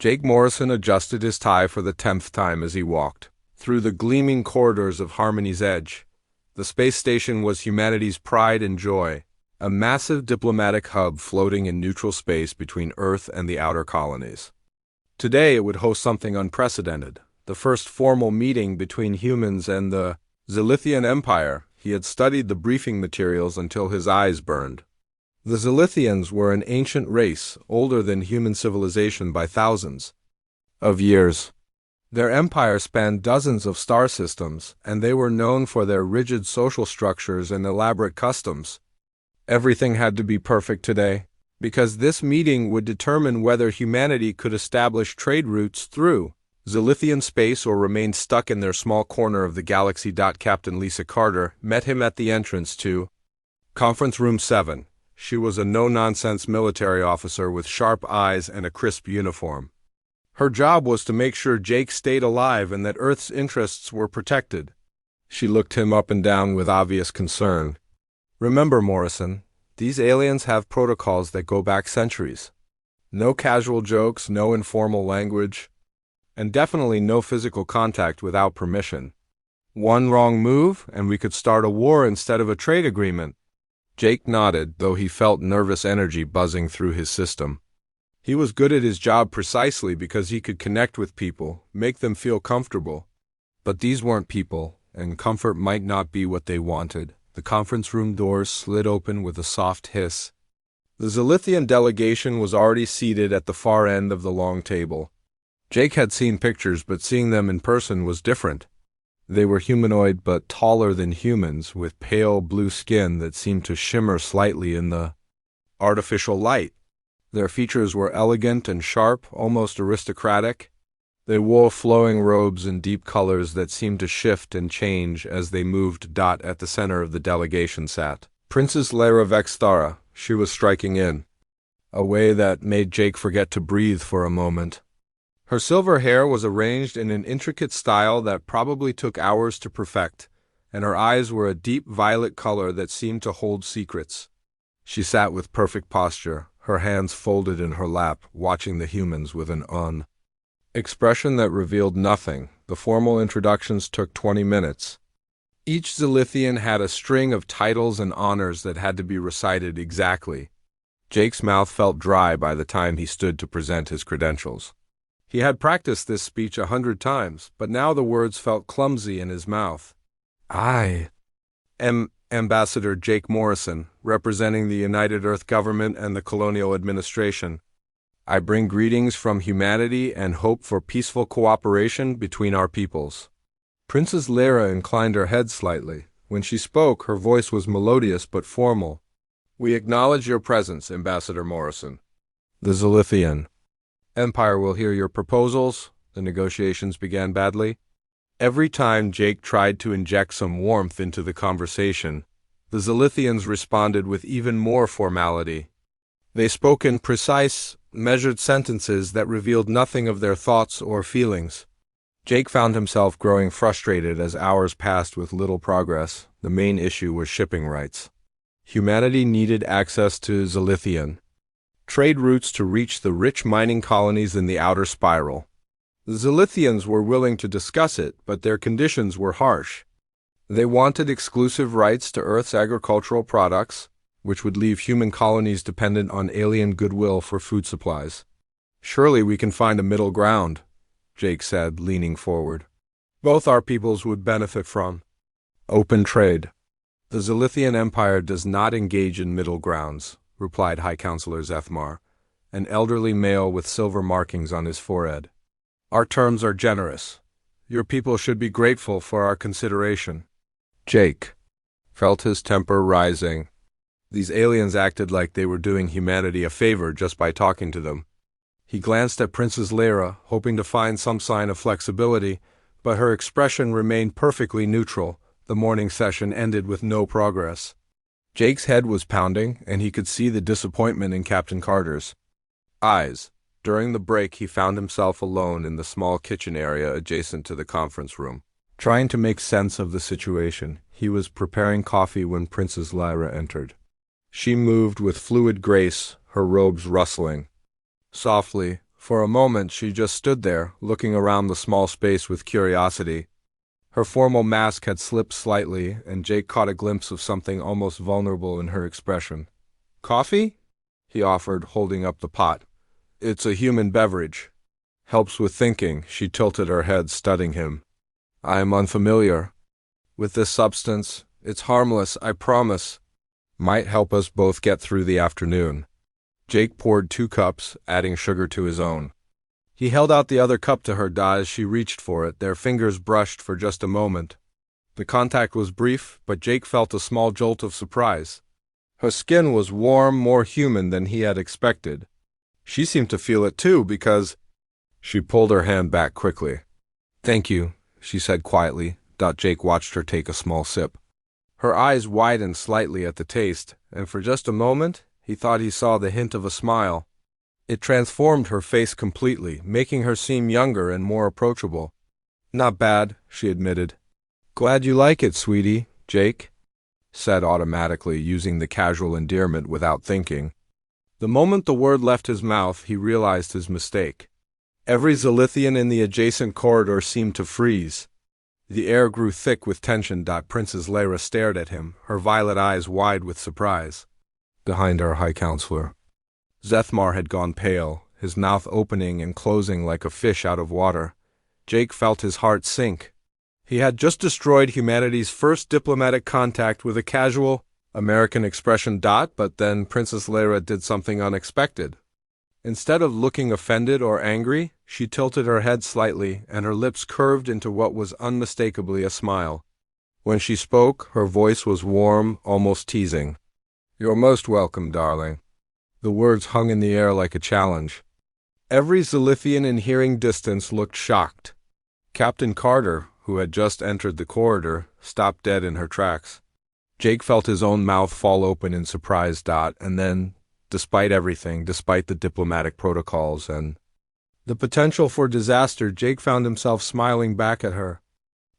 Jake Morrison adjusted his tie for the 10th time as he walked through the gleaming corridors of Harmony's Edge. The space station was humanity's pride and joy, a massive diplomatic hub floating in neutral space between Earth and the outer colonies. Today it would host something unprecedented, the first formal meeting between humans and the Zilithian Empire. He had studied the briefing materials until his eyes burned. The Zilithians were an ancient race, older than human civilization by thousands of years. Their empire spanned dozens of star systems, and they were known for their rigid social structures and elaborate customs. Everything had to be perfect today, because this meeting would determine whether humanity could establish trade routes through Zilithian space or remain stuck in their small corner of the galaxy. Captain Lisa Carter met him at the entrance to Conference Room 7. She was a no-nonsense military officer with sharp eyes and a crisp uniform. Her job was to make sure Jake stayed alive and that Earth's interests were protected. She looked him up and down with obvious concern. Remember, Morrison, these aliens have protocols that go back centuries. No casual jokes, no informal language, and definitely no physical contact without permission. One wrong move, and we could start a war instead of a trade agreement. Jake nodded, though he felt nervous energy buzzing through his system. He was good at his job precisely because he could connect with people, make them feel comfortable. But these weren't people, and comfort might not be what they wanted. The conference room doors slid open with a soft hiss. The Zilithian delegation was already seated at the far end of the long table. Jake had seen pictures, but seeing them in person was different. They were humanoid but taller than humans, with pale blue skin that seemed to shimmer slightly in the artificial light. Their features were elegant and sharp, almost aristocratic. They wore flowing robes in deep colors that seemed to shift and change as they moved. At the center of the delegation sat Princess Lyra Vextara. She was striking in a way that made Jake forget to breathe for a moment. Her silver hair was arranged in an intricate style that probably took hours to perfect, and her eyes were a deep violet color that seemed to hold secrets. She sat with perfect posture, her hands folded in her lap, watching the humans with an expression that revealed nothing. The formal introductions took 20 minutes. Each Zilithian had a string of titles and honors that had to be recited exactly. Jake's mouth felt dry by the time he stood to present his credentials. He had practiced this speech 100 times, but now the words felt clumsy in his mouth. I am Ambassador Jake Morrison, representing the United Earth Government and the Colonial Administration. I bring greetings from humanity and hope for peaceful cooperation between our peoples. Princess Lyra inclined her head slightly. When she spoke, her voice was melodious but formal. We acknowledge your presence, Ambassador Morrison. The Zilithian Empire will hear your proposals. The negotiations began badly. Every time Jake tried to inject some warmth into the conversation, the Zilithians responded with even more formality. They spoke in precise, measured sentences that revealed nothing of their thoughts or feelings. Jake found himself growing frustrated as hours passed with little progress. The main issue was shipping rights. Humanity needed access to Zilithian trade routes to reach the rich mining colonies in the outer spiral. The Zilithians were willing to discuss it, but their conditions were harsh. They wanted exclusive rights to Earth's agricultural products, which would leave human colonies dependent on alien goodwill for food supplies. Surely we can find a middle ground, Jake said, leaning forward. Both our peoples would benefit from open trade. The Zilithian Empire does not engage in middle grounds, replied High Counselor Zethmar, an elderly male with silver markings on his forehead. Our terms are generous. Your people should be grateful for our consideration. Jake felt his temper rising. These aliens acted like they were doing humanity a favor just by talking to them. He glanced at Princess Lyra, hoping to find some sign of flexibility, but her expression remained perfectly neutral. The morning session ended with no progress. Jake's head was pounding, and he could see the disappointment in Captain Carter's eyes. During the break, he found himself alone in the small kitchen area adjacent to the conference room, trying to make sense of the situation. He was preparing coffee when Princess Lyra entered. She moved with fluid grace, her robes rustling softly, For a moment she just stood there, looking around the small space with curiosity. Her formal mask had slipped slightly, and Jake caught a glimpse of something almost vulnerable in her expression. "Coffee?" he offered, holding up the pot. "It's a human beverage. Helps with thinking." She tilted her head, studying him. "I am unfamiliar with this substance. It's harmless, I promise. Might help us both get through the afternoon." Jake poured 2 cups, adding sugar to his own. He held out the other cup to her as she reached for it. Their fingers brushed for just a moment. The contact was brief, but Jake felt a small jolt of surprise. Her skin was warm, more human than he had expected. She seemed to feel it too, because she pulled her hand back quickly. "Thank you," she said quietly. Jake watched her take a small sip. Her eyes widened slightly at the taste, and for just a moment he thought he saw the hint of a smile. It transformed her face completely, making her seem younger and more approachable. "Not bad," she admitted. "Glad you like it, sweetie," Jake said automatically, using the casual endearment without thinking. The moment the word left his mouth, he realized his mistake. Every Zilithian in the adjacent corridor seemed to freeze. The air grew thick with tension. Princess Lyra stared at him, her violet eyes wide with surprise. Behind her, High Counselor. Zethmar had gone pale, his mouth opening and closing like a fish out of water. Jake felt his heart sink. He had just destroyed humanity's first diplomatic contact with a casual American expression. But then Princess Lyra did something unexpected. Instead of looking offended or angry, she tilted her head slightly, and her lips curved into what was unmistakably a smile. When she spoke, her voice was warm, almost teasing. "You're most welcome, darling." The words hung in the air like a challenge. Every Zilithian in hearing distance looked shocked. Captain Carter, who had just entered the corridor, stopped dead in her tracks. Jake felt his own mouth fall open in surprise. And then, despite everything, despite the diplomatic protocols and the potential for disaster, Jake found himself smiling back at her.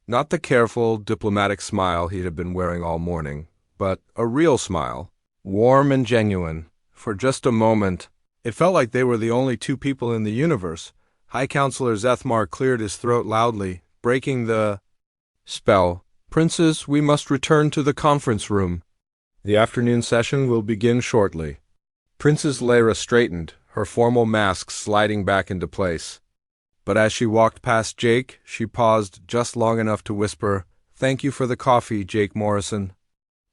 Not the careful, diplomatic smile he had been wearing all morning, but a real smile, warm and genuine. For just a moment, it felt like they were the only 2 people in the universe. High Counselor Zethmar cleared his throat loudly, breaking the spell. "Princess, we must return to the conference room. The afternoon session will begin shortly." Princess Lyra straightened, her formal mask sliding back into place. But as she walked past Jake, she paused just long enough to whisper, "Thank you for the coffee, Jake Morrison."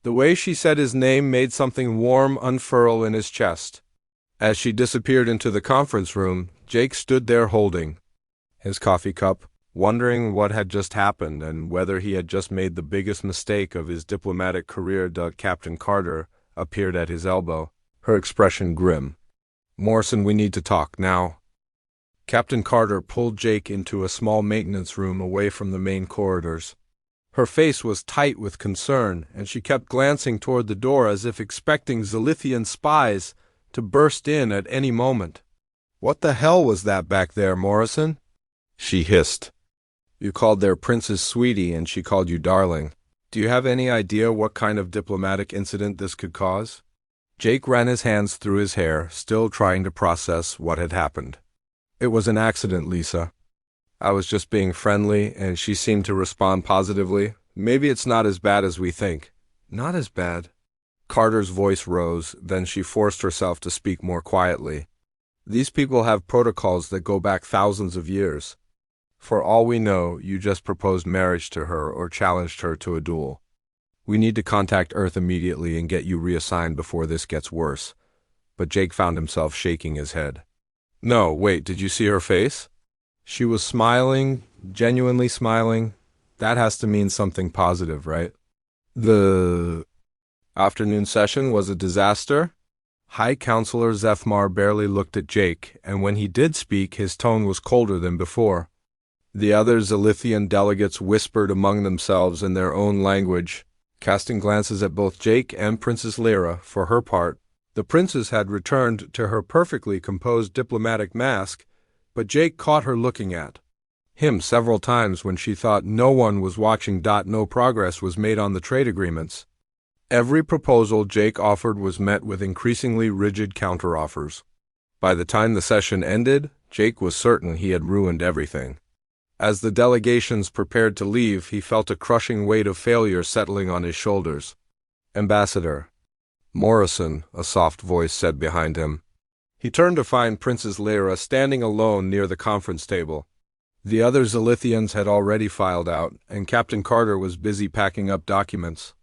The way she said his name made something warm unfurl in his chest. As she disappeared into the conference room, Jake stood there holding his coffee cup, wondering what had just happened and whether he had just made the biggest mistake of his diplomatic career. Captain Carter appeared at his elbow, her expression grim. "Morrison, we need to talk now." Captain Carter pulled Jake into a small maintenance room away from the main corridors. Her face was tight with concern, and she kept glancing toward the door as if expecting Zilithian spies to burst in at any moment. "What the hell was that back there, Morrison?" she hissed. "You called their princess sweetie, and she called you darling. Do you have any idea what kind of diplomatic incident this could cause?" Jake ran his hands through his hair, still trying to process what had happened. "It was an accident, Lisa. I was just being friendly, and she seemed to respond positively. Maybe it's not as bad as we think." "Not as bad?" Carter's voice rose, then she forced herself to speak more quietly. "These people have protocols that go back thousands of years. For all we know, you just proposed marriage to her or challenged her to a duel. We need to contact Earth immediately and get you reassigned before this gets worse." But Jake found himself shaking his head. "No, wait, did you see her face?" She was smiling, genuinely smiling. That has to mean something positive, right? "The afternoon session was a disaster?" High Counselor Zethmar barely looked at Jake, and when he did speak, his tone was colder than before. The other Zilithian delegates whispered among themselves in their own language, casting glances at both Jake and Princess Lyra. For her part, the princess had returned to her perfectly composed diplomatic mask, but Jake caught her looking at him several times when she thought no one was watching. No progress was made on the trade agreements. Every proposal Jake offered was met with increasingly rigid counteroffers. By the time the session ended, Jake was certain he had ruined everything. As the delegations prepared to leave, he felt a crushing weight of failure settling on his shoulders. "Ambassador Morrison," a soft voice said behind him. He turned to find Princess Lyra standing alone near the conference table. The other Zilithians had already filed out, and Captain Carter was busy packing up documents.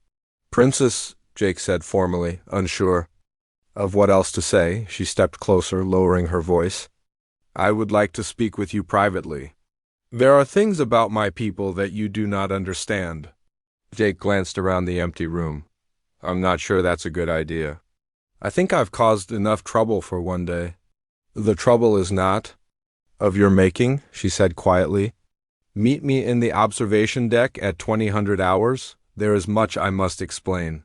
"Princess," Jake said formally, unsure of what else to say. She stepped closer, lowering her voice. "I would like to speak with you privately. There are things about my people that you do not understand." Jake glanced around the empty room. "I'm not sure that's a good idea. I think I've caused enough trouble for one day." "The trouble is not of your making," she said quietly. "Meet me in the observation deck at 2000 hours. There is much I must explain."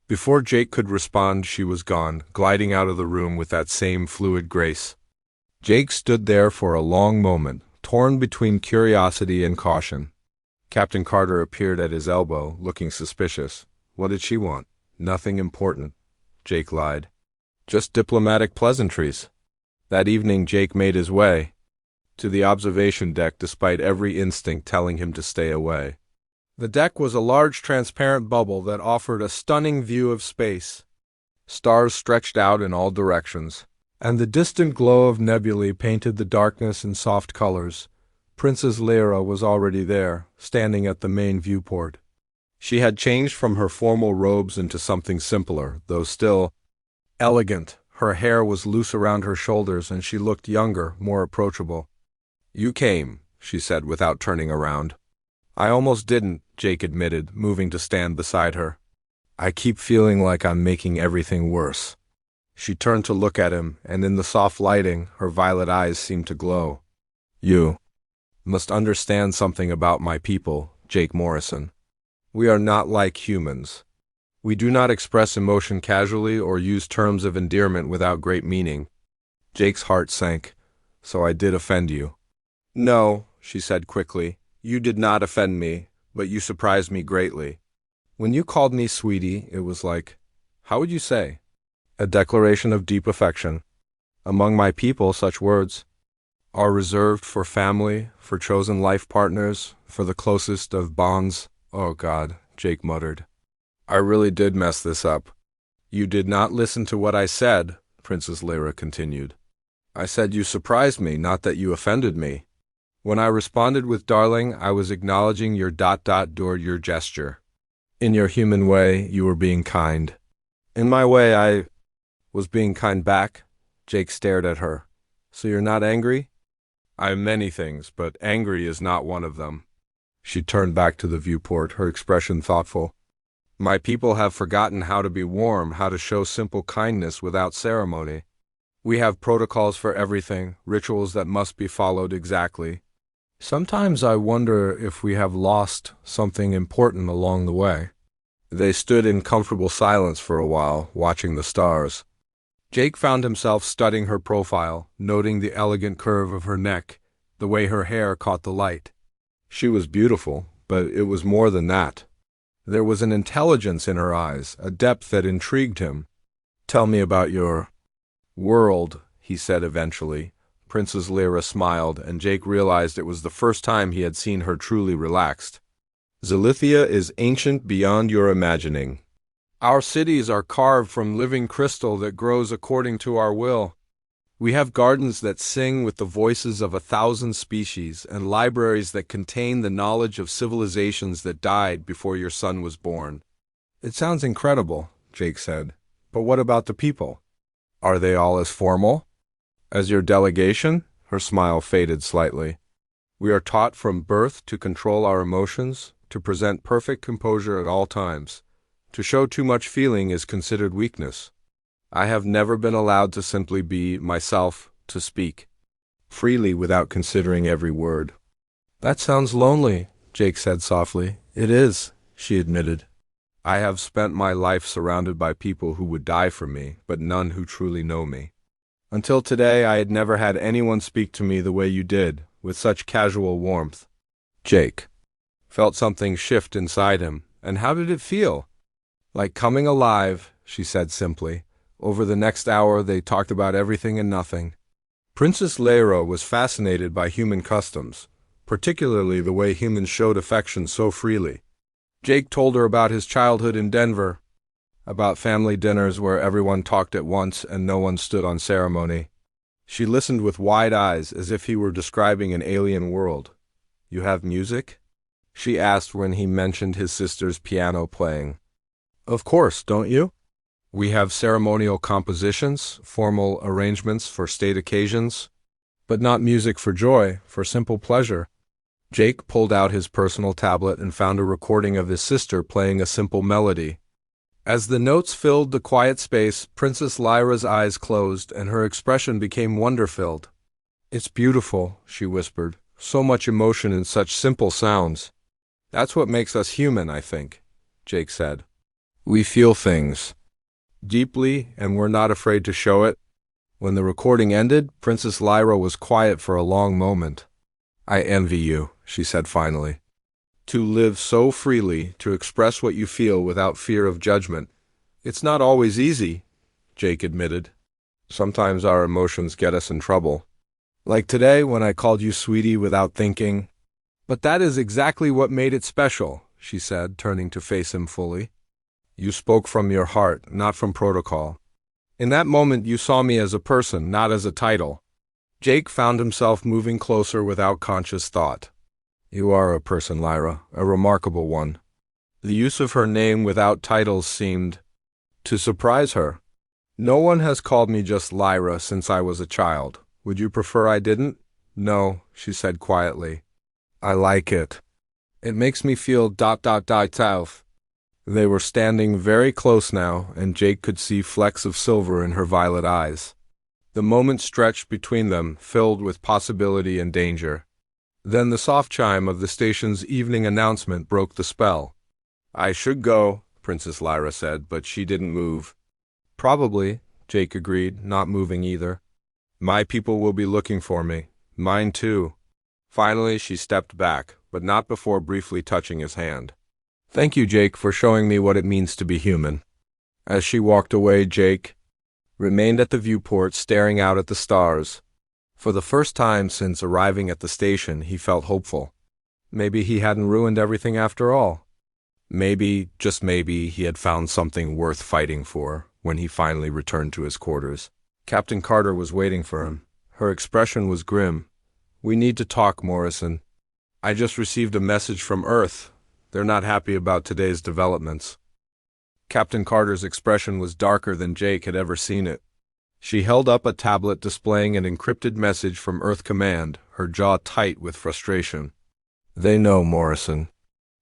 Before Jake could respond, she was gone, gliding out of the room with that same fluid grace. Jake stood there for a long moment, torn between curiosity and caution. Captain Carter appeared at his elbow, looking suspicious. What did she want? "Nothing important," Jake lied. "Just diplomatic pleasantries." That evening Jake made his way to the observation deck despite every instinct telling him to stay away. The deck was a large transparent bubble that offered a stunning view of space. Stars stretched out in all directions, and the distant glow of nebulae painted the darkness in soft colors. Princess Lyra was already there, standing at the main viewport. She had changed from her formal robes into something simpler, though still elegant. Her hair was loose around her shoulders, and she looked younger, more approachable. "You came," she said without turning around. "I almost didn't," Jake admitted, moving to stand beside her. "I keep feeling like I'm making everything worse." She turned to look at him, and in the soft lighting, her violet eyes seemed to glow. "You must understand something about my people, Jake Morrison. We are not like humans. We do not express emotion casually or use terms of endearment without great meaning." Jake's heart sank. "So I did offend you." "No," she said quickly. "You did not offend me, but you surprised me greatly. When you called me sweetie, it was like, how would you say? A declaration of deep affection. Among my people, such words are reserved for family, for chosen life partners, for the closest of bonds." "Oh God," Jake muttered. "I really did mess this up." "You did not listen to what I said," Princess Lyra continued. "I said you surprised me, not that you offended me. When I responded with darling, I was acknowledging your your gesture. In your human way, you were being kind. In my way, I was being kind back." Jake stared at her. "So you're not angry?" "I am many things, but angry is not one of them." She turned back to the viewport, her expression thoughtful. "My people have forgotten how to be warm, how to show simple kindness without ceremony. We have protocols for everything, rituals that must be followed exactly. Sometimes I wonder if we have lost something important along the way." They stood in comfortable silence for a while, watching the stars. Jake found himself studying her profile, noting the elegant curve of her neck, the way her hair caught the light. She was beautiful, but it was more than that. There was an intelligence in her eyes, a depth that intrigued him. "Tell me about your world," he said eventually. Princess Lyra smiled, and Jake realized it was the first time he had seen her truly relaxed. "Zilithia is ancient beyond your imagining. Our cities are carved from living crystal that grows according to our will. We have gardens that sing with the voices of 1,000 species, and libraries that contain the knowledge of civilizations that died before your son was born." "It sounds incredible," Jake said. "But what about the people? Are they all as formal as your delegation?" Her smile faded slightly. "We are taught from birth to control our emotions, to present perfect composure at all times. To show too much feeling is considered weakness. I have never been allowed to simply be myself, to speak freely without considering every word." "That sounds lonely," Jake said softly. "It is," she admitted. "I have spent my life surrounded by people who would die for me, but none who truly know me. Until today, I had never had anyone speak to me the way you did, with such casual warmth." Jake felt something shift inside him. "And how did it feel?" "Like coming alive," she said simply. Over the next hour, they talked about everything and nothing. Princess Leira was fascinated by human customs, particularly the way humans showed affection so freely. Jake told her about his childhood in Denver, about family dinners where everyone talked at once and no one stood on ceremony. She listened with wide eyes as if he were describing an alien world. "You have music?" she asked when he mentioned his sister's piano playing. "Of course, don't you? We have ceremonial compositions, formal arrangements for state occasions, but not music for joy, for simple pleasure." Jake pulled out his personal tablet and found a recording of his sister playing a simple melody. As the notes filled the quiet space, Princess Lyra's eyes closed and her expression became wonder-filled. "It's beautiful," she whispered. "So much emotion in such simple sounds." "That's what makes us human, I think," Jake said. "We feel things deeply, and we're not afraid to show it." When the recording ended, Princess Lyra was quiet for a long moment. "I envy you," she said finally. "To live so freely, to express what you feel without fear of judgment. It's not always easy," Jake admitted. "Sometimes our emotions get us in trouble. Like today when I called you sweetie without thinking. But that is exactly what made it special," she said, turning to face him fully. "You spoke from your heart, not from protocol. In that moment you saw me as a person, not as a title." Jake found himself moving closer without conscious thought. "You are a person, Lyra, a remarkable one." The use of her name without titles seemed to surprise her. "No one has called me just Lyra since I was a child. Would you prefer I didn't?" "No," she said quietly. "I like it. It makes me feel ... self." They were standing very close now, and Jake could see flecks of silver in her violet eyes. The moment stretched between them, filled with possibility and danger. Then the soft chime of the station's evening announcement broke the spell. "I should go," Princess Lyra said, but she didn't move. "Probably," Jake agreed, not moving either. "My people will be looking for me. Mine too." Finally, she stepped back, but not before briefly touching his hand. "Thank you, Jake, for showing me what it means to be human." As she walked away, Jake remained at the viewport staring out at the stars. For the first time since arriving at the station, he felt hopeful. Maybe he hadn't ruined everything after all. Maybe, just maybe, he had found something worth fighting for when he finally returned to his quarters. Captain Carter was waiting for him. Her expression was grim. "We need to talk, Morrison. I just received a message from Earth. They're not happy about today's developments." Captain Carter's expression was darker than Jake had ever seen it. She held up a tablet displaying an encrypted message from Earth Command, her jaw tight with frustration. "They know, Morrison.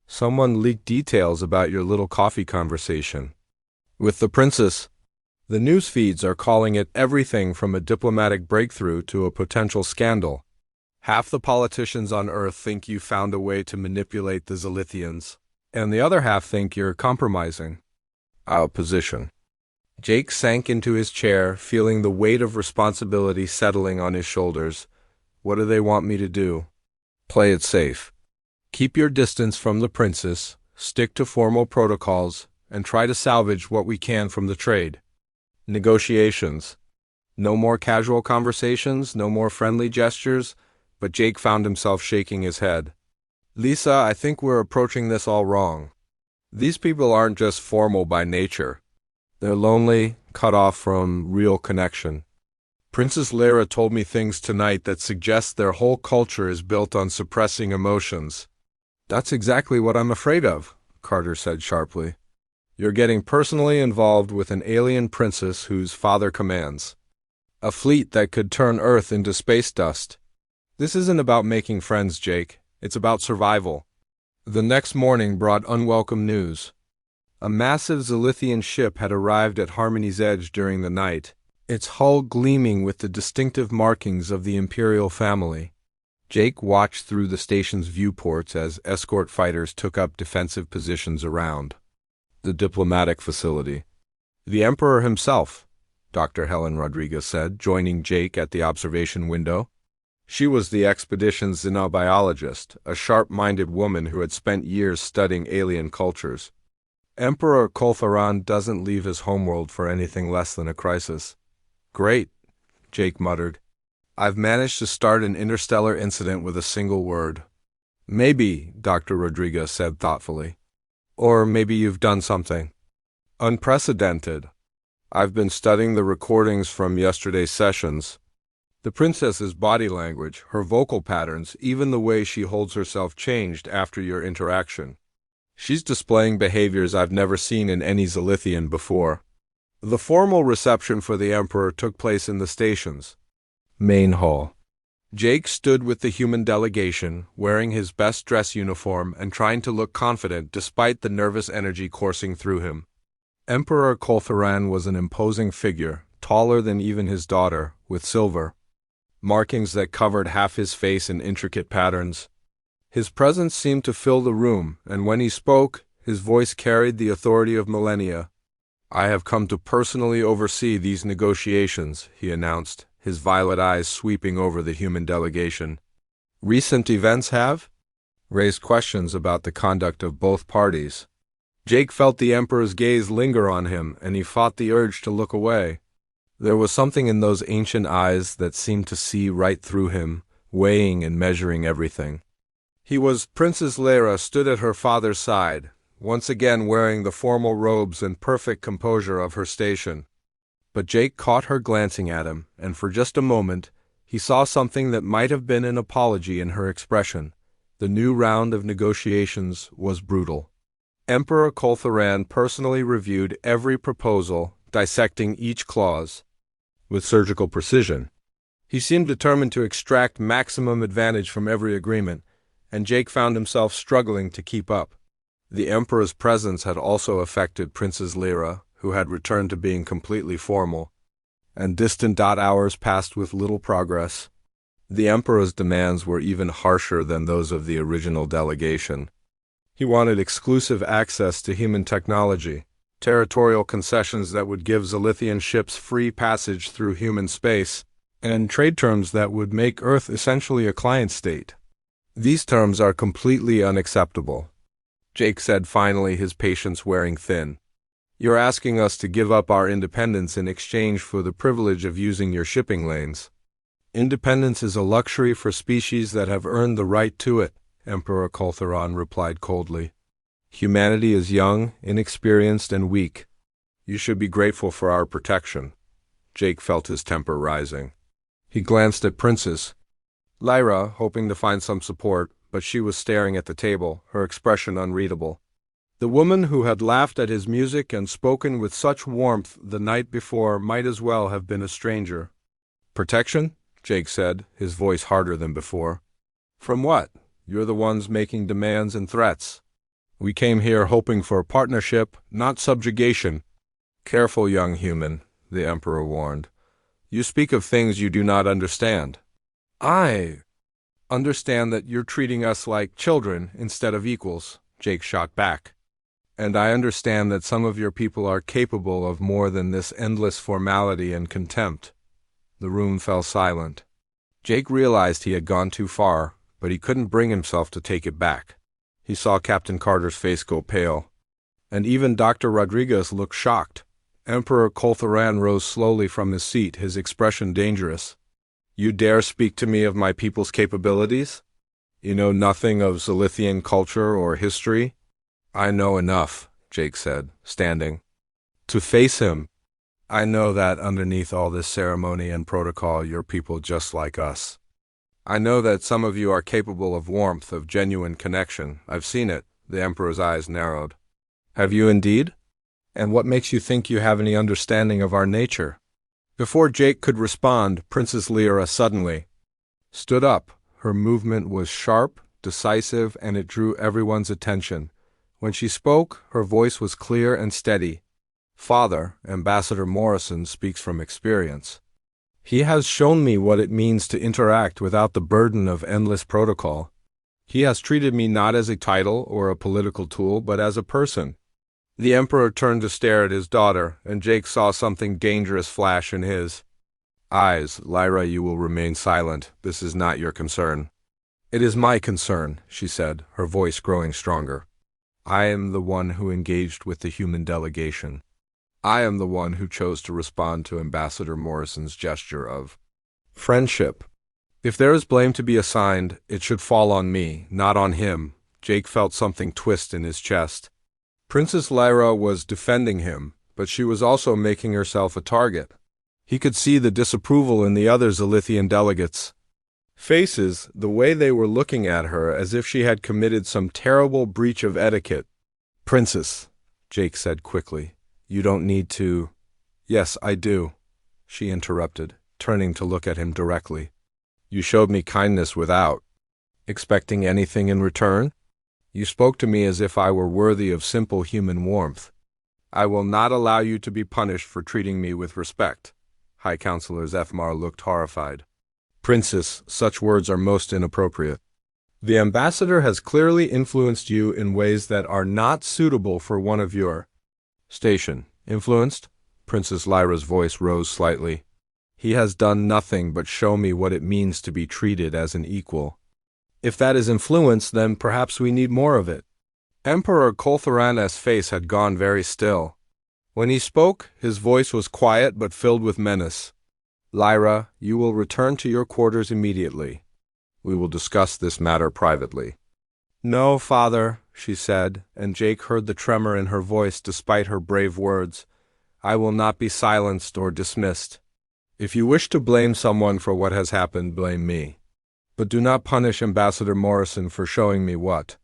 Someone leaked details about your little coffee conversation with the princess. The news feeds are calling it everything from a diplomatic breakthrough to a potential scandal. Half the politicians on Earth think you found a way to manipulate the Zilithians, and the other half think you're compromising our position." Jake sank into his chair, feeling the weight of responsibility settling on his shoulders. "What do they want me to do?" "Play it safe. Keep your distance from the princess, stick to formal protocols, and try to salvage what we can from the trade. Negotiations. No more casual conversations, no more friendly gestures," but Jake found himself shaking his head. "Lisa, I think we're approaching this all wrong. These people aren't just formal by nature. They're lonely, cut off from real connection. Princess Lyra told me things tonight that suggest their whole culture is built on suppressing emotions." "That's exactly what I'm afraid of," Carter said sharply. "You're getting personally involved with an alien princess whose father commands a fleet that could turn Earth into space dust. This isn't about making friends, Jake. It's about survival." The next morning brought unwelcome news. A massive Zilithian ship had arrived at Harmony's Edge during the night, its hull gleaming with the distinctive markings of the Imperial family. Jake watched through the station's viewports as escort fighters took up defensive positions around the diplomatic facility. "The Emperor himself," Dr. Helen Rodriguez said, joining Jake at the observation window. She was the expedition's xenobiologist, a sharp-minded woman who had spent years studying alien cultures. Emperor Koltharan doesn't leave his homeworld for anything less than a crisis. Great, Jake muttered. I've managed to start an interstellar incident with a single word. Maybe, Dr. Rodriguez said thoughtfully. Or maybe you've done something unprecedented. I've been studying the recordings from yesterday's sessions. The princess's body language, her vocal patterns, even the way she holds herself changed after your interaction. She's displaying behaviors I've never seen in any Zilithian before. The formal reception for the Emperor took place in the station's main hall. Jake stood with the human delegation, wearing his best dress uniform and trying to look confident despite the nervous energy coursing through him. Emperor Koltharan was an imposing figure, taller than even his daughter, with silver markings that covered half his face in intricate patterns. His presence seemed to fill the room, and when he spoke, his voice carried the authority of millennia. I have come to personally oversee these negotiations, he announced, his violet eyes sweeping over the human delegation. Recent events have raised questions about the conduct of both parties. Jake felt the Emperor's gaze linger on him, and he fought the urge to look away. There was something in those ancient eyes that seemed to see right through him, weighing and measuring everything. Princess Lyra stood at her father's side, once again wearing the formal robes and perfect composure of her station. But Jake caught her glancing at him, and for just a moment, he saw something that might have been an apology in her expression. The new round of negotiations was brutal. Emperor Koltharan personally reviewed every proposal, dissecting each clause with surgical precision. He seemed determined to extract maximum advantage from every agreement, and Jake found himself struggling to keep up. The Emperor's presence had also affected Princess Lyra, who had returned to being completely formal, and distant hours passed with little progress. The Emperor's demands were even harsher than those of the original delegation. He wanted exclusive access to human technology, territorial concessions that would give Zilithian ships free passage through human space, and trade terms that would make Earth essentially a client state. These terms are completely unacceptable, Jake said finally, his patience wearing thin. You're asking us to give up our independence in exchange for the privilege of using your shipping lanes. Independence is a luxury for species that have earned the right to it, Emperor Koltharan replied coldly. Humanity is young, inexperienced, and weak. You should be grateful for our protection. Jake felt his temper rising. He glanced at Princess Lyra, hoping to find some support, but she was staring at the table, her expression unreadable. The woman who had laughed at his music and spoken with such warmth the night before might as well have been a stranger. Protection? Jake said, his voice harder than before. From what? You're the ones making demands and threats. We came here hoping for a partnership, not subjugation. Careful, young human, the Emperor warned. You speak of things you do not understand. I understand that you're treating us like children instead of equals, Jake shot back. And I understand that some of your people are capable of more than this endless formality and contempt. The room fell silent. Jake realized he had gone too far, but he couldn't bring himself to take it back. He saw Captain Carter's face go pale, and even Dr. Rodriguez looked shocked. Emperor Koltharan rose slowly from his seat, his expression dangerous. You dare speak to me of my people's capabilities? You know nothing of Zilithian culture or history? I know enough, Jake said, standing. To face him. I know that underneath all this ceremony and protocol, you're people just like us. I know that some of you are capable of warmth, of genuine connection. I've seen it. The Emperor's eyes narrowed. Have you indeed? And what makes you think you have any understanding of our nature? Before Jake could respond, Princess Lyra suddenly stood up. Her movement was sharp, decisive, and it drew everyone's attention. When she spoke, her voice was clear and steady. Father, Ambassador Morrison, speaks from experience. He has shown me what it means to interact without the burden of endless protocol. He has treated me not as a title or a political tool, but as a person. The Emperor turned to stare at his daughter, and Jake saw something dangerous flash in his eyes. Lyra, you will remain silent. This is not your concern. It is my concern, she said, her voice growing stronger. I am the one who engaged with the human delegation. I am the one who chose to respond to Ambassador Morrison's gesture of friendship. If there is blame to be assigned, it should fall on me, not on him. Jake felt something twist in his chest. Princess Lyra was defending him, but she was also making herself a target. He could see the disapproval in the other Zilithian delegates' faces, the way they were looking at her as if she had committed some terrible breach of etiquette. "Princess," Jake said quickly, "you don't need to—" "Yes, I do," she interrupted, turning to look at him directly. "You showed me kindness without expecting anything in return. You spoke to me as if I were worthy of simple human warmth. I will not allow you to be punished for treating me with respect." High Counselor Zephmar looked horrified. "Princess, such words are most inappropriate. The ambassador has clearly influenced you in ways that are not suitable for one of your station." "Influenced?" Princess Lyra's voice rose slightly. "He has done nothing but show me what it means to be treated as an equal. If that is influence, then perhaps we need more of it." Emperor Koltharan's face had gone very still. When he spoke, his voice was quiet but filled with menace. "Lyra, you will return to your quarters immediately. We will discuss this matter privately." "No, father," she said, and Jake heard the tremor in her voice despite her brave words. "I will not be silenced or dismissed. If you wish to blame someone for what has happened, blame me. But do not punish Ambassador Morrison for showing me what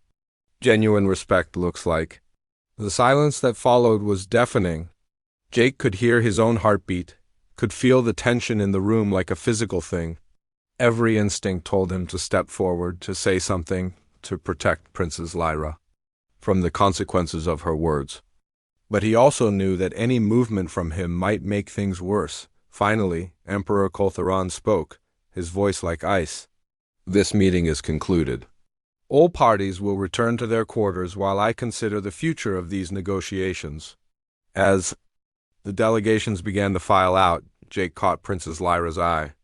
genuine respect looks like." The silence that followed was deafening. Jake could hear his own heartbeat, could feel the tension in the room like a physical thing. Every instinct told him to step forward, to say something, to protect Princess Lyra from the consequences of her words. But he also knew that any movement from him might make things worse. Finally, Emperor Koltharan spoke, his voice like ice. "This meeting is concluded. All parties will return to their quarters while I consider the future of these negotiations." As the delegations began to file out, Jake caught Princess Lyra's eye.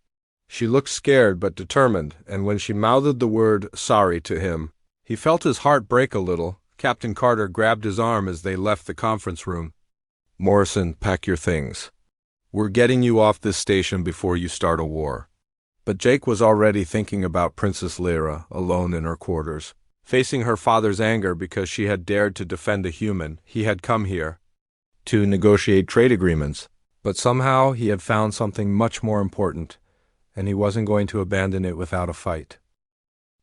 She looked scared but determined, and when she mouthed the word "sorry" to him, he felt his heart break a little. Captain Carter grabbed his arm as they left the conference room. "Morrison, pack your things. We're getting you off this station before you start a war." But Jake was already thinking about Princess Lyra, alone in her quarters, facing her father's anger because she had dared to defend a human. He had come here to negotiate trade agreements, but somehow he had found something much more important, and he wasn't going to abandon it without a fight.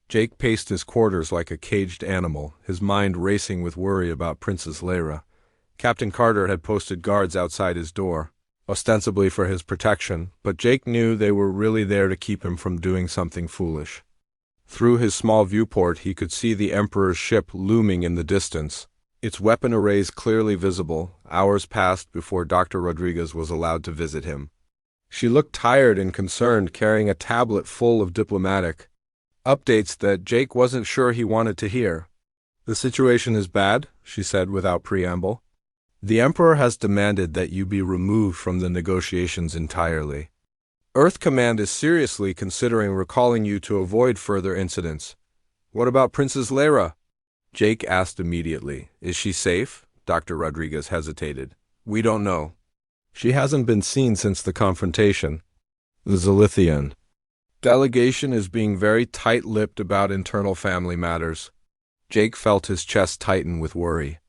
Jake paced his quarters like a caged animal, his mind racing with worry about Princess Lyra. Captain Carter had posted guards outside his door, ostensibly for his protection, but Jake knew they were really there to keep him from doing something foolish. Through his small viewport, he could see the Emperor's ship looming in the distance, its weapon arrays clearly visible. Hours passed before Dr. Rodriguez was allowed to visit him. She looked tired and concerned, carrying a tablet full of diplomatic updates that Jake wasn't sure he wanted to hear. "The situation is bad," she said without preamble. "The Emperor has demanded that you be removed from the negotiations entirely. Earth Command is seriously considering recalling you to avoid further incidents." "What about Princess Lyra?" Jake asked immediately. "Is she safe?" Dr. Rodriguez hesitated. "We don't know. She hasn't been seen since the confrontation. The Zilithian delegation is being very tight-lipped about internal family matters." Jake felt his chest tighten with worry.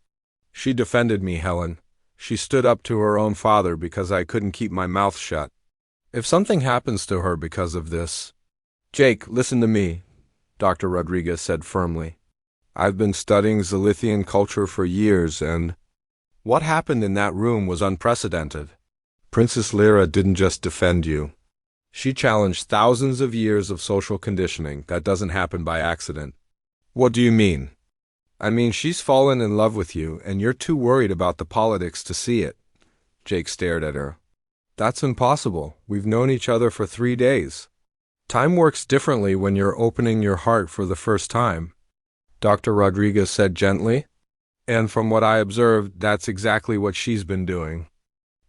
"She defended me, Helen. She stood up to her own father because I couldn't keep my mouth shut. If something happens to her because of this—" "Jake, listen to me," Dr. Rodriguez said firmly. "I've been studying Zilithian culture for years, and what happened in that room was unprecedented. Princess Lyra didn't just defend you. She challenged thousands of years of social conditioning. That doesn't happen by accident." "What do you mean?" "I mean, she's fallen in love with you, and you're too worried about the politics to see it." Jake stared at her. "That's impossible. We've known each other for 3 days. Time works differently when you're opening your heart for the first time," Dr. Rodriguez said gently. "And from what I observed, that's exactly what she's been doing.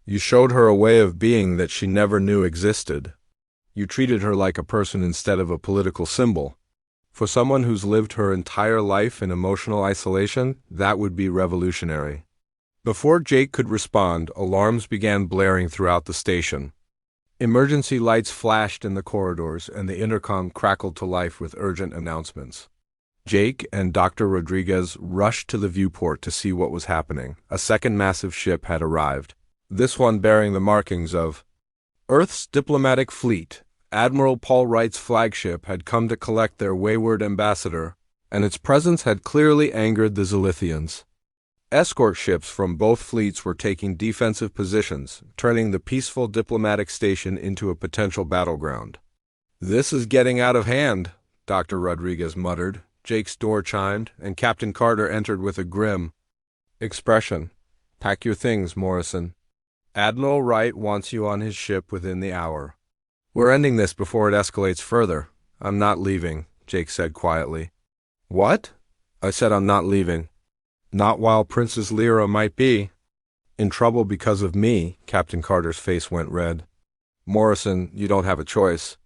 You showed her a way of being that she never knew existed. You treated her like a person instead of a political symbol. For someone who's lived her entire life in emotional isolation, that would be revolutionary. Before Jake could respond, alarms began blaring throughout the station. Emergency lights flashed in the corridors, and the intercom crackled to life with urgent announcements. Jake and Dr. Rodriguez rushed to the viewport to see what was happening. A second massive ship had arrived, this one bearing the markings of Earth's diplomatic fleet. Admiral Paul Wright's flagship had come to collect their wayward ambassador, and its presence had clearly angered the Zilithians. Escort ships from both fleets were taking defensive positions, turning the peaceful diplomatic station into a potential battleground. "This is getting out of hand," Dr. Rodriguez muttered. Jake's door chimed, and Captain Carter entered with a grim expression. "Pack your things, Morrison. Admiral Wright wants you on his ship within the hour." "We're ending this before it escalates further." "I'm not leaving," Jake said quietly. "What?" "I said I'm not leaving." "Not while Princess Lyra might be in trouble because of me." Captain Carter's face went red. "Morrison, you don't have a choice.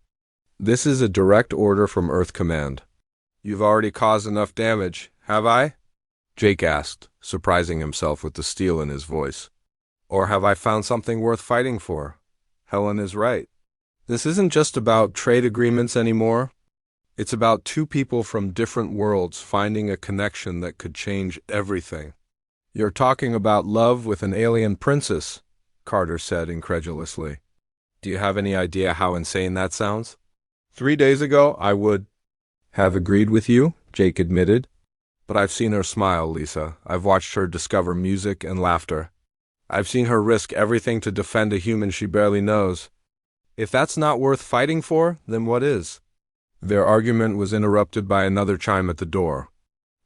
This is a direct order from Earth Command." "You've already caused enough damage, have I?" Jake asked, surprising himself with the steel in his voice. "Or have I found something worth fighting for?" Helen is right. This isn't just about trade agreements anymore. It's about two people from different worlds finding a connection that could change everything. "You're talking about love with an alien princess," Carter said incredulously. "Do you have any idea how insane that sounds?" 3 days ago, I would have agreed with you," Jake admitted. "But I've seen her smile, Lisa. I've watched her discover music and laughter. I've seen her risk everything to defend a human she barely knows. If that's not worth fighting for, then what is?" Their argument was interrupted by another chime at the door.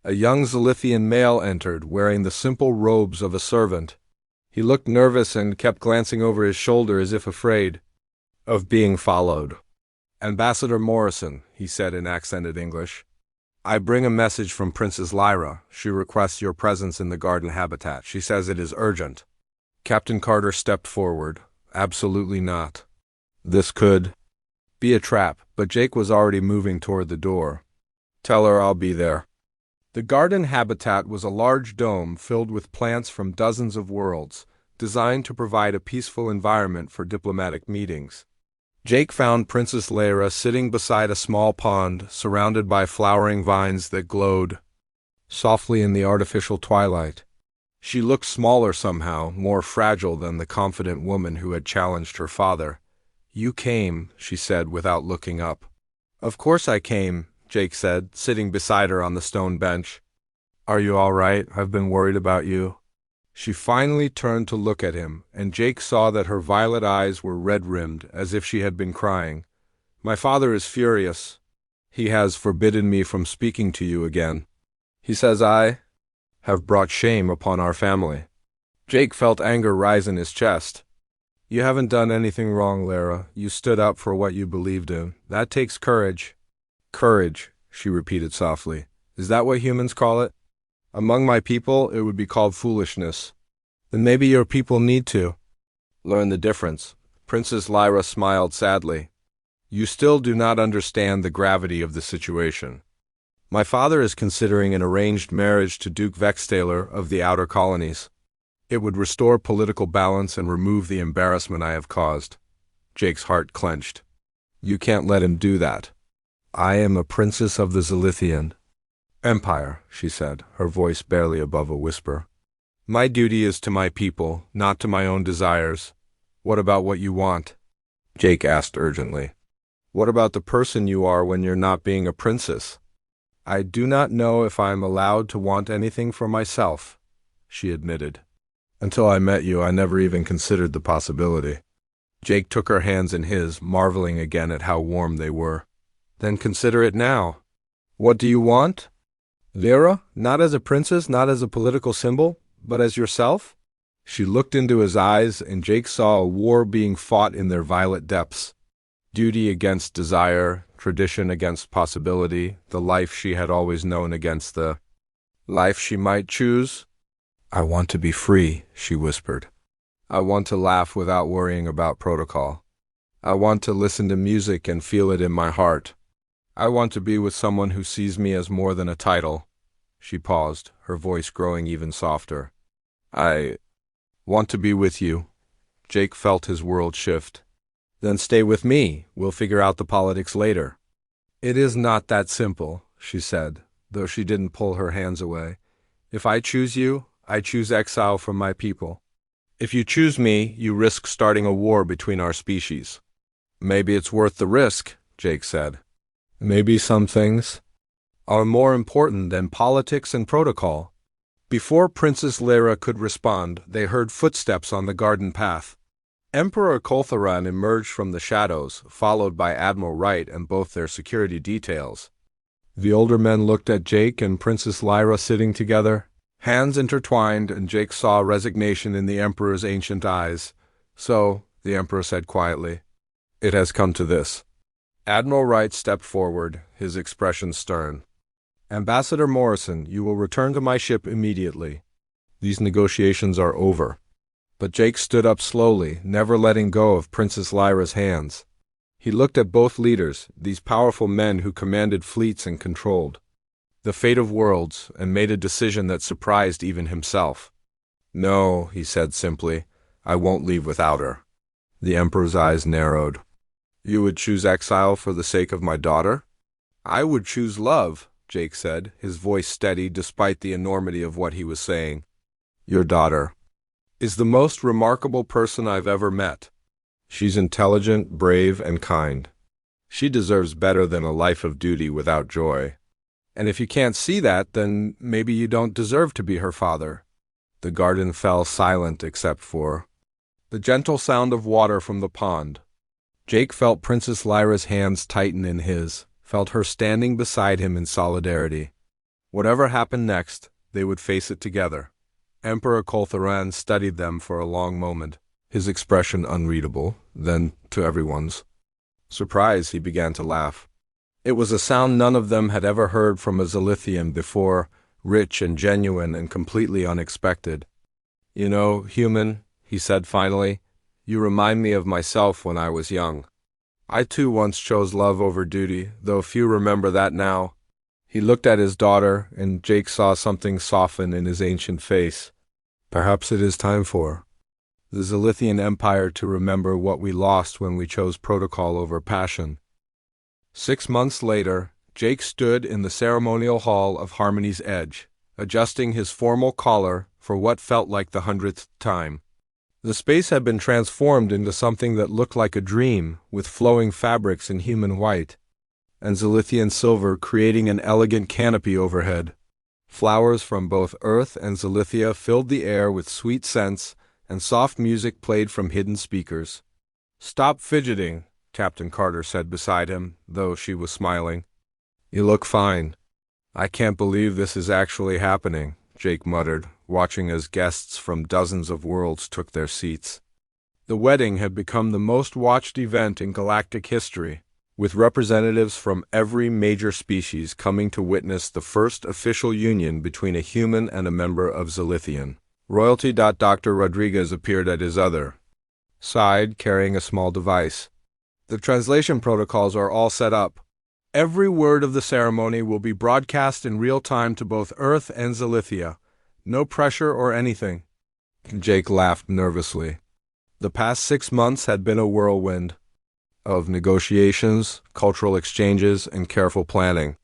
A young Zilithian male entered, wearing the simple robes of a servant. He looked nervous and kept glancing over his shoulder as if afraid of being followed. "Ambassador Morrison," he said in accented English, "I bring a message from Princess Lyra. She requests your presence in the garden habitat. She says it is urgent." Captain Carter stepped forward. "Absolutely not. This could be a trap," but Jake was already moving toward the door. "Tell her I'll be there." The garden habitat was a large dome filled with plants from dozens of worlds, designed to provide a peaceful environment for diplomatic meetings. Jake found Princess Lyra sitting beside a small pond, surrounded by flowering vines that glowed softly in the artificial twilight. She looked smaller somehow, more fragile than the confident woman who had challenged her father. "You came," she said without looking up. "Of course I came," Jake said, sitting beside her on the stone bench. "Are you all right? I've been worried about you." She finally turned to look at him, and Jake saw that her violet eyes were red-rimmed, as if she had been crying. "My father is furious. He has forbidden me from speaking to you again. He says I have brought shame upon our family." Jake felt anger rise in his chest. "You haven't done anything wrong, Lyra. You stood up for what you believed in. That takes courage." "Courage," she repeated softly. "Is that what humans call it? Among my people, it would be called foolishness." "Then maybe your people need to learn the difference." Princess Lyra smiled sadly. "You still do not understand the gravity of the situation. My father is considering an arranged marriage to Duke Vextaler of the Outer Colonies. It would restore political balance and remove the embarrassment I have caused." Jake's heart clenched. "You can't let him do that." "I am a princess of the Zilithian Empire," she said, her voice barely above a whisper. "My duty is to my people, not to my own desires. What about what you want?" Jake asked urgently. "What about the person you are when you're not being a princess?" "I do not know if I am allowed to want anything for myself," she admitted. "Until I met you, I never even considered the possibility." Jake took her hands in his, marveling again at how warm they were. "Then consider it now. What do you want? Lyra, not as a princess, not as a political symbol, but as yourself?" She looked into his eyes, and Jake saw a war being fought in their violet depths. Duty against desire, tradition against possibility, the life she had always known against the life she might choose. "I want to be free," she whispered. "I want to laugh without worrying about protocol. I want to listen to music and feel it in my heart. I want to be with someone who sees me as more than a title. She paused, her voice growing even softer. I want to be with you. Jake felt his world shift. Then stay with me. We'll figure out the politics later. It is not that simple, she said, though she didn't pull her hands away. If I choose you, I choose exile from my people. If you choose me, you risk starting a war between our species. Maybe it's worth the risk, Jake said. Maybe some things are more important than politics and protocol. Before Princess Lyra could respond, they heard footsteps on the garden path. Emperor Koltharan emerged from the shadows, followed by Admiral Wright and both their security details. The older men looked at Jake and Princess Lyra sitting together, hands intertwined, and Jake saw resignation in the Emperor's ancient eyes. So, the Emperor said quietly, "It has come to this." Admiral Wright stepped forward, his expression stern. "Ambassador Morrison, you will return to my ship immediately. These negotiations are over." But Jake stood up slowly, never letting go of Princess Lyra's hands. He looked at both leaders, these powerful men who commanded fleets and controlled the fate of worlds, and made a decision that surprised even himself. "No," he said simply, "I won't leave without her." The Emperor's eyes narrowed. "You would choose exile for the sake of my daughter?" "I would choose love," Jake said, his voice steady despite the enormity of what he was saying. "Your daughter is the most remarkable person I've ever met. She's intelligent, brave, and kind. She deserves better than a life of duty without joy. And if you can't see that, then maybe you don't deserve to be her father." The garden fell silent except for the gentle sound of water from the pond. Jake felt Princess Lyra's hands tighten in his, felt her standing beside him in solidarity. Whatever happened next, they would face it together. Emperor Koltharan studied them for a long moment, his expression unreadable. Then, to everyone's surprise, he began to laugh. It was a sound none of them had ever heard from a Zilithian before, rich and genuine and completely unexpected. "You know, human," he said finally, "you remind me of myself when I was young. I too once chose love over duty, though few remember that now." He looked at his daughter, and Jake saw something soften in his ancient face. "Perhaps it is time for the Zilithian Empire to remember what we lost when we chose protocol over passion." 6 months later, Jake stood in the ceremonial hall of Harmony's Edge, adjusting his formal collar for what felt like the 100th time. The space had been transformed into something that looked like a dream, with flowing fabrics in human white and Zilithian silver creating an elegant canopy overhead. Flowers from both Earth and Zilithia filled the air with sweet scents, and soft music played from hidden speakers. "Stop fidgeting," Captain Carter said beside him, though she was smiling. "You look fine." "I can't believe this is actually happening," Jake muttered, watching as guests from dozens of worlds took their seats. The wedding had become the most watched event in galactic history, with representatives from every major species coming to witness the first official union between a human and a member of Zilithian royalty. Dr. Rodriguez appeared at his other side, carrying a small device. "The translation protocols are all set up. Every word of the ceremony will be broadcast in real time to both Earth and Zilithia. No pressure or anything." Jake laughed nervously. The past 6 months had been a whirlwind of negotiations, cultural exchanges, and careful planning.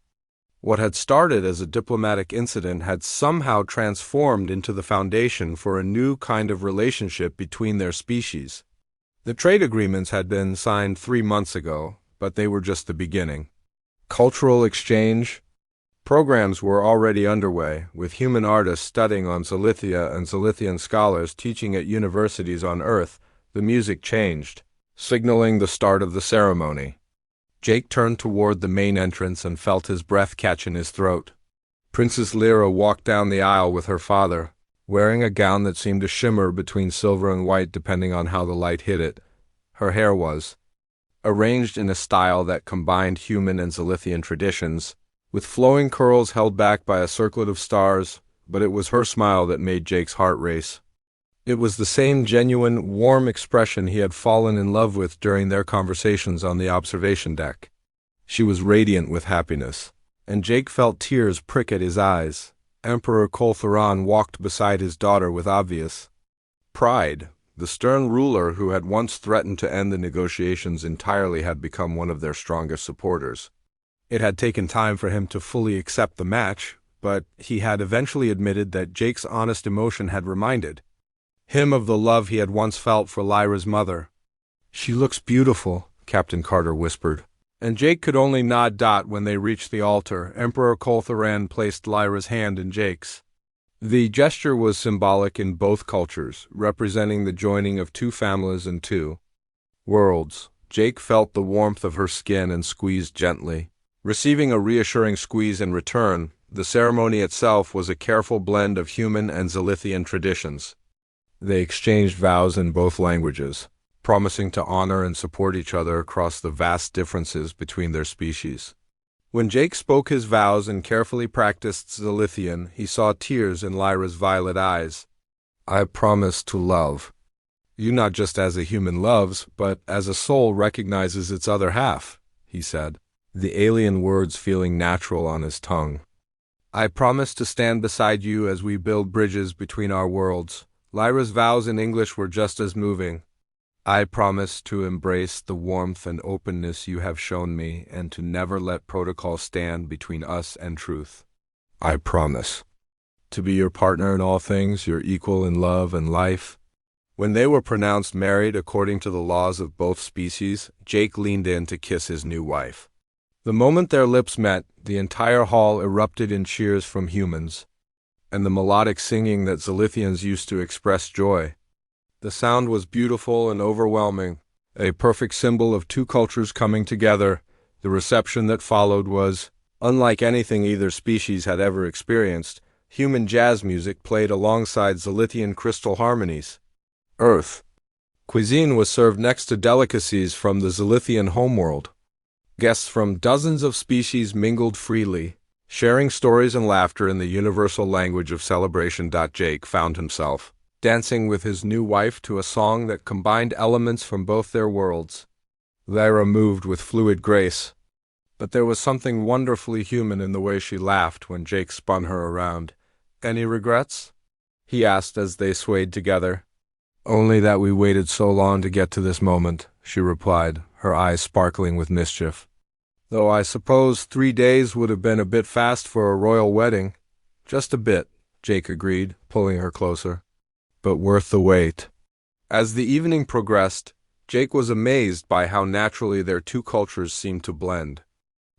What had started as a diplomatic incident had somehow transformed into the foundation for a new kind of relationship between their species. The trade agreements had been signed 3 months ago, but they were just the beginning. Cultural exchange programs were already underway, with human artists studying on Zilithia and Zilithian scholars teaching at universities on Earth. The music changed, signaling the start of the ceremony. Jake turned toward the main entrance and felt his breath catch in his throat. Princess Lyra walked down the aisle with her father, wearing a gown that seemed to shimmer between silver and white depending on how the light hit it. Her hair was arranged in a style that combined human and Zilithian traditions, with flowing curls held back by a circlet of stars, but it was her smile that made Jake's heart race. It was the same genuine, warm expression he had fallen in love with during their conversations on the observation deck. She was radiant with happiness, and Jake felt tears prick at his eyes. Emperor Koltheron walked beside his daughter with obvious pride. The stern ruler who had once threatened to end the negotiations entirely had become one of their strongest supporters. It had taken time for him to fully accept the match, but he had eventually admitted that Jake's honest emotion had reminded him of the love he had once felt for Lyra's mother. "She looks beautiful," Captain Carter whispered, and Jake could only nod. When they reached the altar, Emperor Koltheran placed Lyra's hand in Jake's. The gesture was symbolic in both cultures, representing the joining of two families and two worlds. Jake felt the warmth of her skin and squeezed gently, receiving a reassuring squeeze in return. The ceremony itself was a careful blend of human and Zilithian traditions. They exchanged vows in both languages, promising to honor and support each other across the vast differences between their species. When Jake spoke his vows and carefully practiced Zilithian, he saw tears in Lyra's violet eyes. "I promise to love you not just as a human loves, but as a soul recognizes its other half," he said, the alien words feeling natural on his tongue. "I promise to stand beside you as we build bridges between our worlds." Lyra's vows in English were just as moving. "I promise to embrace the warmth and openness you have shown me and to never let protocol stand between us and truth. I promise to be your partner in all things, your equal in love and life." When they were pronounced married according to the laws of both species, Jake leaned in to kiss his new wife. The moment their lips met, the entire hall erupted in cheers from humans, and the melodic singing that Zilithians used to express joy. The sound was beautiful and overwhelming, a perfect symbol of two cultures coming together. The reception that followed was unlike anything either species had ever experienced. Human jazz music played alongside Zilithian crystal harmonies. Earth cuisine was served next to delicacies from the Zilithian homeworld. Guests from dozens of species mingled freely, sharing stories and laughter in the universal language of celebration. Jake found himself dancing with his new wife to a song that combined elements from both their worlds. Lyra moved with fluid grace, but there was something wonderfully human in the way she laughed when Jake spun her around. "Any regrets?" he asked as they swayed together. "Only that we waited so long to get to this moment," she replied, her eyes sparkling with mischief. "Though I suppose 3 days would have been a bit fast for a royal wedding." "Just a bit," Jake agreed, pulling her closer. "But worth the wait." As the evening progressed, Jake was amazed by how naturally their two cultures seemed to blend.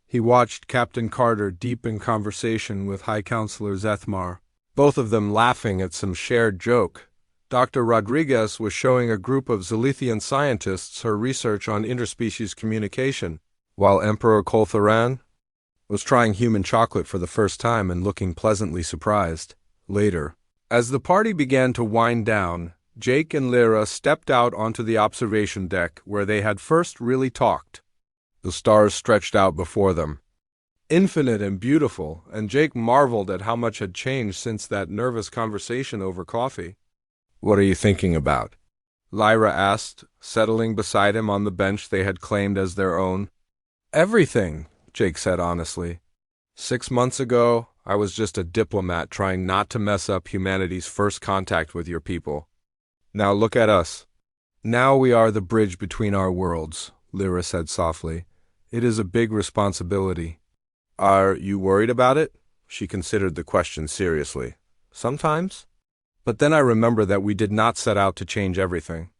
He watched Captain Carter deep in conversation with High Counselor Zethmar, both of them laughing at some shared joke. Dr. Rodriguez was showing a group of Zilithian scientists her research on interspecies communication, while Emperor Koltheran was trying human chocolate for the first time and looking pleasantly surprised. Later, as the party began to wind down, Jake and Lyra stepped out onto the observation deck where they had first really talked. The stars stretched out before them, infinite and beautiful, and Jake marveled at how much had changed since that nervous conversation over coffee. "What are you thinking about?" Lyra asked, settling beside him on the bench they had claimed as their own. "Everything," Jake said honestly. 6 months ago, I was just a diplomat trying not to mess up humanity's first contact with your people. Now look at us. Now we are the bridge between our worlds," Lyra said softly. "It is a big responsibility." "Are you worried about it?" She considered the question seriously. "Sometimes. But then I remember that we did not set out to change everything.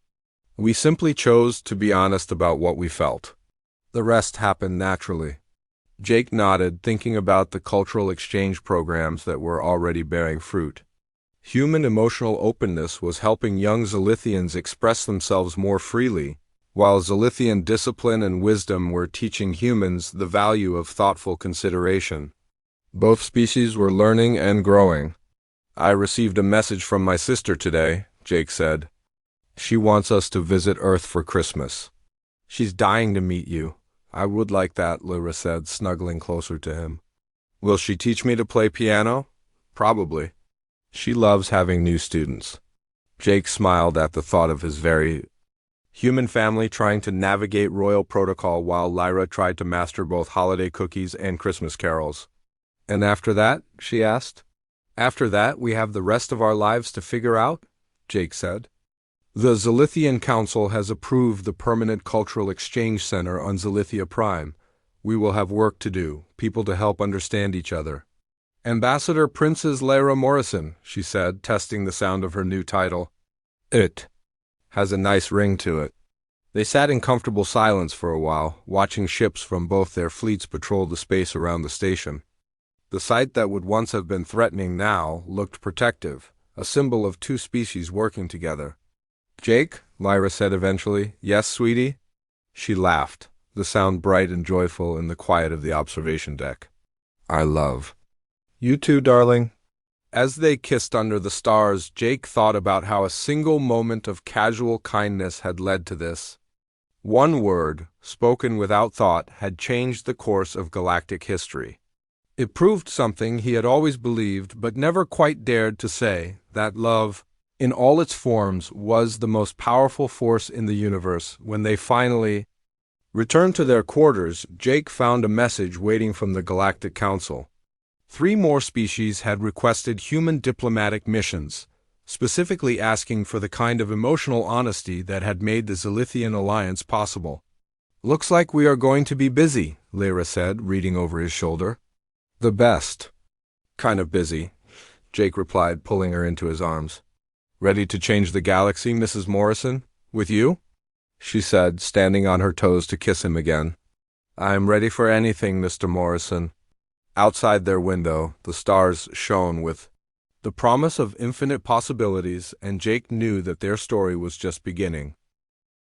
We simply chose to be honest about what we felt. The rest happened naturally." Jake nodded, thinking about the cultural exchange programs that were already bearing fruit. Human emotional openness was helping young Zilithians express themselves more freely, while Zilithian discipline and wisdom were teaching humans the value of thoughtful consideration. Both species were learning and growing. "I received a message from my sister today," Jake said. "She wants us to visit Earth for Christmas. She's dying to meet you." "I would like that," Lyra said, snuggling closer to him. "Will she teach me to play piano?" "Probably. She loves having new students." Jake smiled at the thought of his very Human family trying to navigate royal protocol while Lyra tried to master both holiday cookies and Christmas carols. And after that? She asked. After that, we have the rest of our lives to figure out, Jake said. The Zilithian Council has approved the permanent cultural exchange center on Zilithia Prime. We will have work to do, people to help understand each other. Ambassador Princess Lyra Morrison, she said, testing the sound of her new title. It has a nice ring to it. They sat in comfortable silence for a while, watching ships from both their fleets patrol the space around the station. The site that would once have been threatening now looked protective, a symbol of two species working together. Jake, Lyra said eventually. Yes, sweetie? She laughed, the sound bright and joyful in the quiet of the observation deck. I love. You too, darling. As they kissed under the stars, Jake thought about how a single moment of casual kindness had led to this. One word, spoken without thought, had changed the course of galactic history. It proved something he had always believed but never quite dared to say, that love, in all its forms, was the most powerful force in the universe. When they finally returned to their quarters, Jake found a message waiting from the Galactic Council. 3 more species had requested human diplomatic missions, specifically asking for the kind of emotional honesty that had made the Zilithian alliance possible. Looks like we are going to be busy, Lyra said, reading over his shoulder. The best. Kind of busy, Jake replied, pulling her into his arms. Ready to change the galaxy, Mrs. Morrison? With you? She said, standing on her toes to kiss him again. I am ready for anything, Mr. Morrison. Outside their window, the stars shone with the promise of infinite possibilities, and Jake knew that their story was just beginning.